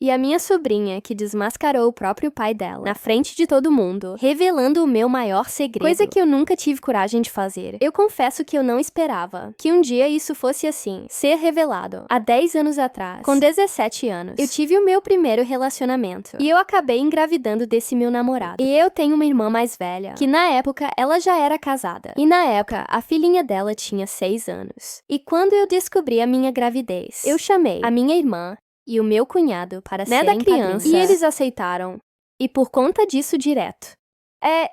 E a minha sobrinha, que desmascarou o próprio pai dela, na frente de todo mundo, revelando o meu maior segredo. Coisa que eu nunca tive coragem de fazer. Eu confesso que eu não esperava que um dia isso fosse assim, ser revelado. Há 10 anos atrás, com 17 anos, eu tive o meu primeiro relacionamento. E eu acabei engravidando desse meu namorado. E eu tenho uma irmã mais velha, que na época ela já era casada. E na época, a filhinha dela tinha 6 anos. E quando eu descobri a minha gravidez, eu chamei a minha irmã e o meu cunhado para serem criança, e eles aceitaram. E por conta disso direto.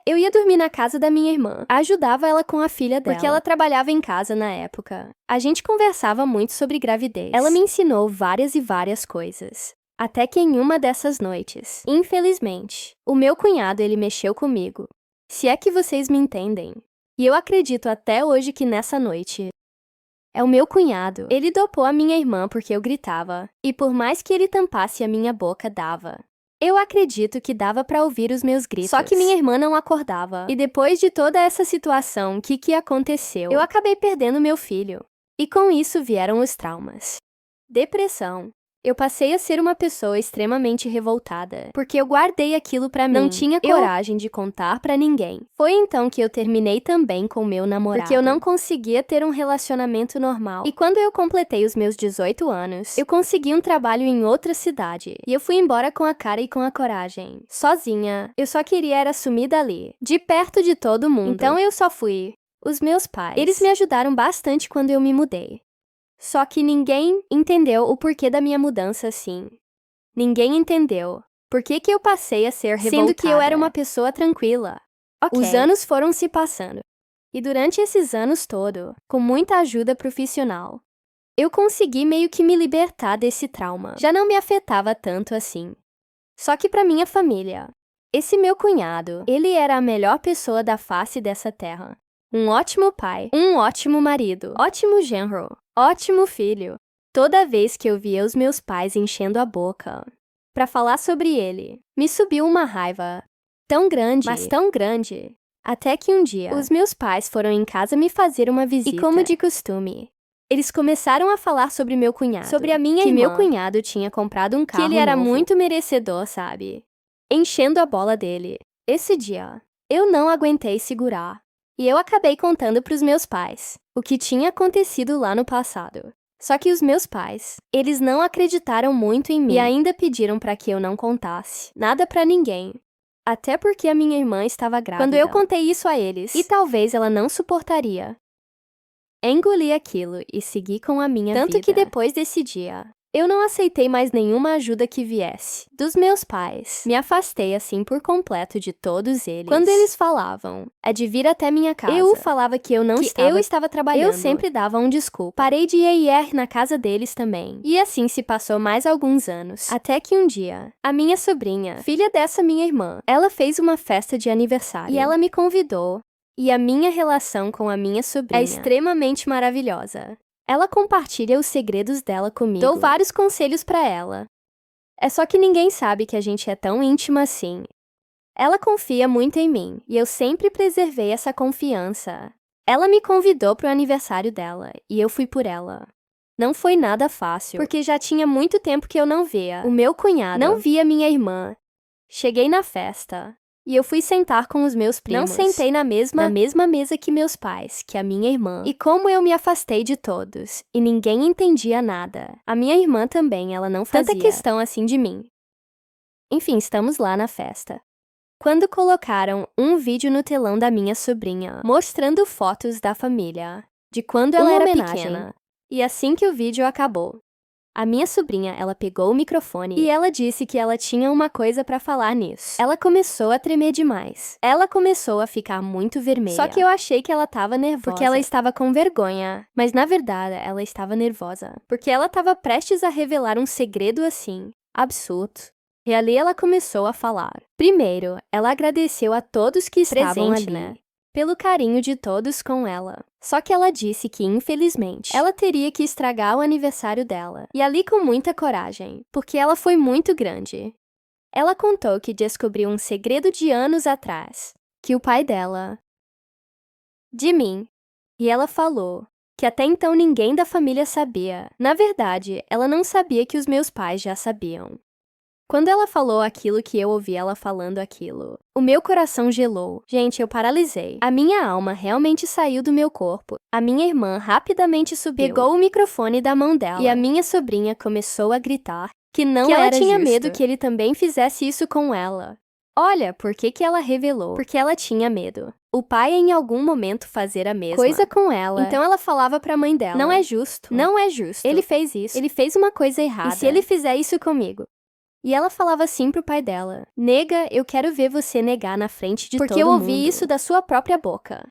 Eu ia dormir na casa da minha irmã, ajudava ela com a filha dela, porque ela trabalhava em casa na época. A gente conversava muito sobre gravidez. Ela me ensinou várias e várias coisas. Até que em uma dessas noites, infelizmente, o meu cunhado ele mexeu comigo. Se é que vocês me entendem. E eu acredito até hoje que nessa noite, é o meu cunhado. Ele dopou a minha irmã porque eu gritava, e por mais que ele tampasse a minha boca, dava. Eu acredito que dava pra ouvir os meus gritos. Só que minha irmã não acordava. E depois de toda essa situação, o que aconteceu? Eu acabei perdendo meu filho. E com isso vieram os traumas. Depressão. Eu passei a ser uma pessoa extremamente revoltada, porque eu guardei aquilo pra mim. Não tinha coragem de contar pra ninguém. Foi então que eu terminei também com meu namorado, porque eu não conseguia ter um relacionamento normal. E quando eu completei os meus 18 anos, eu consegui um trabalho em outra cidade. E eu fui embora com a cara e com a coragem. Sozinha. Eu só queria era sumir dali, de perto de todo mundo. Então eu só fui. Os meus pais, eles me ajudaram bastante quando eu me mudei. Só que ninguém entendeu o porquê da minha mudança assim. Ninguém entendeu por que eu passei a ser revoltada, sendo que eu era uma pessoa tranquila. Os anos foram se passando. E durante esses anos todo, com muita ajuda profissional, eu consegui meio que me libertar desse trauma. Já não me afetava tanto assim. Só que pra minha família, esse meu cunhado, ele era a melhor pessoa da face dessa terra. Um ótimo pai, um ótimo marido, ótimo genro, ótimo filho. Toda vez que eu via os meus pais enchendo a boca pra falar sobre ele, me subiu uma raiva tão grande, mas tão grande, até que um dia os meus pais foram em casa me fazer uma visita. E como de costume, eles começaram a falar sobre meu cunhado, sobre a minha irmã, que meu cunhado tinha comprado um carro que ele era novo. muito merecedor, sabe? Enchendo a bola dele. Esse dia, eu não aguentei segurar. E eu acabei contando pros meus pais o que tinha acontecido lá no passado. Só que os meus pais, eles não acreditaram muito em mim e ainda pediram pra que eu não contasse nada pra ninguém. Até porque a minha irmã estava grávida. Quando eu contei isso a eles, e talvez ela não suportaria, engoli aquilo e segui com a minha vida. Tanto que depois desse dia, eu não aceitei mais nenhuma ajuda que viesse dos meus pais. Me afastei assim por completo de todos eles. Quando eles falavam de vir até minha casa, eu falava que eu não estava, eu estava trabalhando. Eu sempre dava um desculpa. Parei de ir na casa deles também. E assim se passou mais alguns anos. Até que um dia, a minha sobrinha, filha dessa minha irmã, ela fez uma festa de aniversário. E ela me convidou. E a minha relação com a minha sobrinha é extremamente maravilhosa. Ela compartilha os segredos dela comigo. Dou vários conselhos pra ela. É só que ninguém sabe que a gente é tão íntima assim. Ela confia muito em mim, e eu sempre preservei essa confiança. Ela me convidou pro aniversário dela, e eu fui por ela. Não foi nada fácil, porque já tinha muito tempo que eu não via o meu cunhado, não via minha irmã. Cheguei na festa. E eu fui sentar com os meus primos. Não sentei na mesma mesa que meus pais, que a minha irmã. E como eu me afastei de todos, e ninguém entendia nada. A minha irmã também, ela não fazia tanta questão assim de mim. Enfim, estamos lá na festa. Quando colocaram um vídeo no telão da minha sobrinha, mostrando fotos da família, de quando ela era pequena. E assim que o vídeo acabou, a minha sobrinha, ela pegou o microfone e ela disse que ela tinha uma coisa pra falar nisso. Ela começou a tremer demais. Ela começou a ficar muito vermelha. Só que eu achei que ela tava nervosa, porque ela estava com vergonha. Mas na verdade, ela estava nervosa, porque ela estava prestes a revelar um segredo assim, absurdo. E ali ela começou a falar. Primeiro, ela agradeceu a todos que estavam ali, né? Pelo carinho de todos com ela. Só que ela disse que, infelizmente, ela teria que estragar o aniversário dela. E ali com muita coragem, porque ela foi muito grande. Ela contou que descobriu um segredo de anos atrás, que o pai dela, de mim, e ela falou que até então ninguém da família sabia. Na verdade, ela não sabia que os meus pais já sabiam. Quando ela falou aquilo que eu ouvi ela falando aquilo, o meu coração gelou. Gente, eu paralisei. A minha alma realmente saiu do meu corpo. A minha irmã rapidamente subiu, pegou o microfone da mão dela e a minha sobrinha começou a gritar que não era justo. Ela tinha medo que ele também fizesse isso com ela. Olha, por que ela revelou? Porque ela tinha medo. O pai em algum momento fazer a mesma coisa com ela. Então ela falava pra mãe dela: não é justo. Não é justo. Ele fez isso. Ele fez uma coisa errada. E se ele fizer isso comigo? E ela falava assim pro pai dela: nega, eu quero ver você negar na frente de todo mundo. Porque eu ouvi isso da sua própria boca.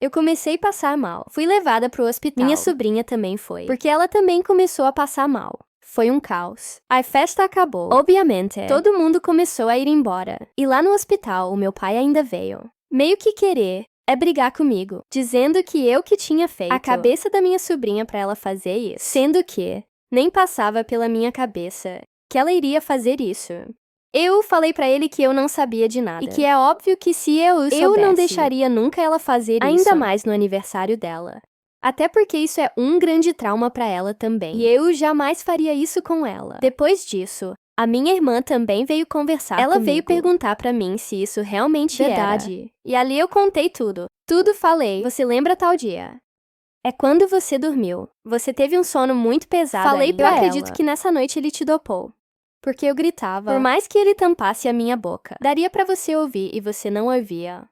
Eu comecei a passar mal. Fui levada pro hospital. Minha sobrinha também foi. Porque ela também começou a passar mal. Foi um caos. A festa acabou. Obviamente, todo mundo começou a ir embora. E lá no hospital, o meu pai ainda veio. Meio que querer brigar comigo, dizendo que eu que tinha feito a cabeça da minha sobrinha pra ela fazer isso. Sendo que nem passava pela minha cabeça que ela iria fazer isso. Eu falei pra ele que eu não sabia de nada. E que é óbvio que se eu soubesse, eu não deixaria nunca ela fazer isso. Ainda mais no aniversário dela. Até porque isso é um grande trauma pra ela também. E eu jamais faria isso com ela. Depois disso, a minha irmã também veio conversar comigo. Ela veio perguntar pra mim se isso realmente era verdade. E ali eu contei tudo. Tudo falei. Você lembra tal dia? É quando você dormiu. Você teve um sono muito pesado. Falei pra ela. Eu acredito que nessa noite ele te dopou. Porque eu gritava. Por mais que ele tampasse a minha boca, daria pra você ouvir e você não ouvia.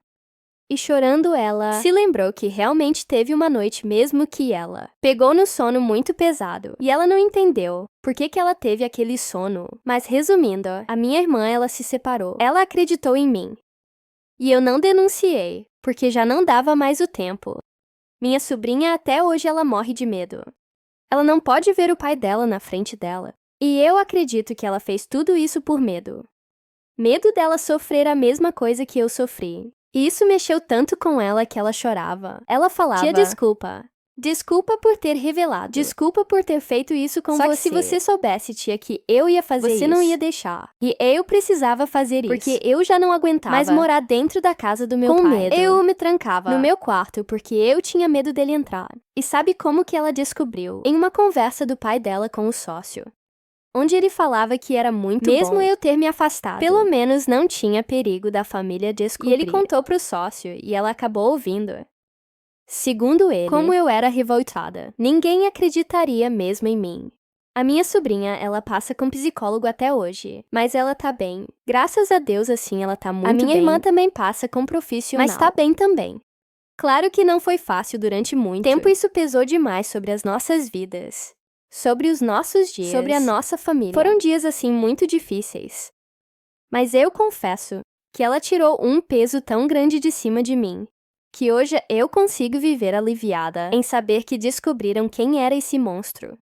E chorando ela se lembrou que realmente teve uma noite mesmo que ela pegou no sono muito pesado. E ela não entendeu por que ela teve aquele sono. Mas resumindo, a minha irmã ela se separou. Ela acreditou em mim. E eu não denunciei, porque já não dava mais o tempo. Minha sobrinha até hoje ela morre de medo. Ela não pode ver o pai dela na frente dela. E eu acredito que ela fez tudo isso por medo. Medo dela sofrer a mesma coisa que eu sofri. E isso mexeu tanto com ela que ela chorava. Ela falava: tia, desculpa. Desculpa por ter revelado. Desculpa por ter feito isso com você. Só que se você soubesse, tia, que eu ia fazer isso, você não ia deixar. E eu precisava fazer isso. Porque eu já não aguentava mais morar dentro da casa do meu pai. Com medo. Eu me trancava no meu quarto porque eu tinha medo dele entrar. E sabe como que ela descobriu? Em uma conversa do pai dela com o sócio. Onde ele falava que era muito mesmo bom eu ter me afastado. Pelo menos não tinha perigo da família descobrir. E ele contou pro sócio e ela acabou ouvindo. Segundo ele, como eu era revoltada, ninguém acreditaria mesmo em mim. A minha sobrinha, ela passa com psicólogo até hoje, mas ela tá bem. Graças a Deus, assim, ela tá muito bem. A minha irmã também passa com profissional, mas tá bem também. Claro que não foi fácil durante muito tempo, isso pesou demais sobre as nossas vidas. Sobre os nossos dias, sobre a nossa família. Foram dias, assim, muito difíceis. Mas eu confesso que ela tirou um peso tão grande de cima de mim, que hoje eu consigo viver aliviada em saber que descobriram quem era esse monstro.